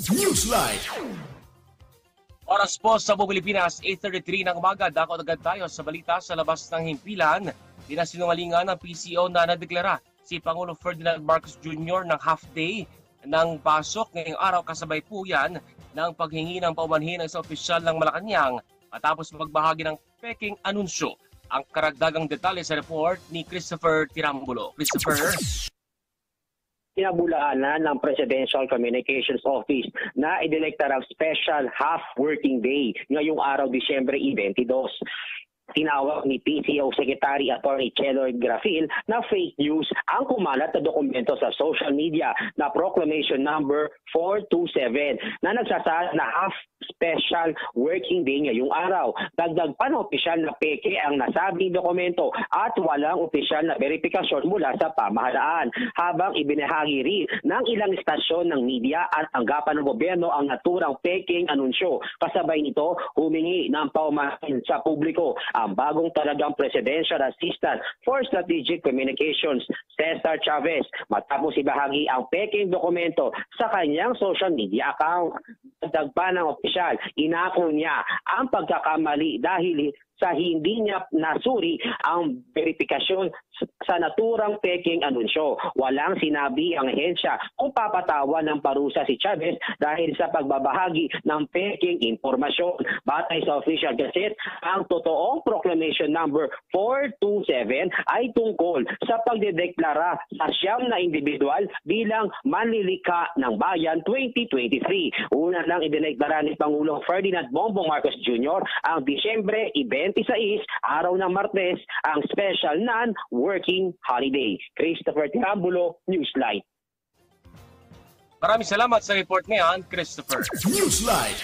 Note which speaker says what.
Speaker 1: Newsline.
Speaker 2: Oras po sa buong Pilipinas, 8:33 ng umaga. Dako agad tayo sa balita sa labas ng himpilan. Pinasinungalingan ng PCO na nadeklara si Pangulo Ferdinand Marcos Jr. ng half-day ng pasok ngayong araw. Kasabay po yan ng paghingi ng paumanhin ng isang opisyal ng Malacanang matapos magbahagi ng peking anunsyo. Ang karagdagang detalye sa report ni Christopher Tirambulo. Christopher?
Speaker 3: Pinabulaanan ng Presidential Communications Office na idineklara ng special half-working day ngayong araw, Disyembre 22. Tinawag ni PCO Secretary Attorney Cheloy Grafil na fake news ang kumalat na dokumento sa social media na Proclamation Number 427 na nagsasaad na half special working day ngayong araw. Dagdag pa ng opisyal na peke ang nasabing dokumento at walang opisyal na verifikasyon mula sa pamahalaan. Habang ibinahagi rin ng ilang istasyon ng media at tanggapan ng gobyerno ang naturang peking anunsyo. Kasabay nito, humingi ng paumanhin sa publiko ang bagong talagang Presidential Assistant for Strategic Communications, Cesar Chavez, matapos ibahagi ang peking dokumento sa kanyang social media account. Dagdag pa ng opisyal, inako niya ang pagkakamali dahil sa hindi niya nasuri ang verifikasyon sa naturang peking anunsyo. Walang sinabi ang ahensya kung papatawan ng parusa si Chavez dahil sa pagbabahagi ng peking impormasyon. Batay sa official gazette, ang totoong Proclamation Number 427 ay tungkol sa pagdedeklara sa siyam na individual bilang manlilika ng bayan 2023. Una lang idineklara ni Pangulong Ferdinand Bongbong Marcos Jr. ang Disyembre 26, araw ng Martes, ang special non-working holiday. Christopher Tirambulo, Newsline.
Speaker 2: Maraming salamat sa report ngayon, Christopher.
Speaker 1: Newsline.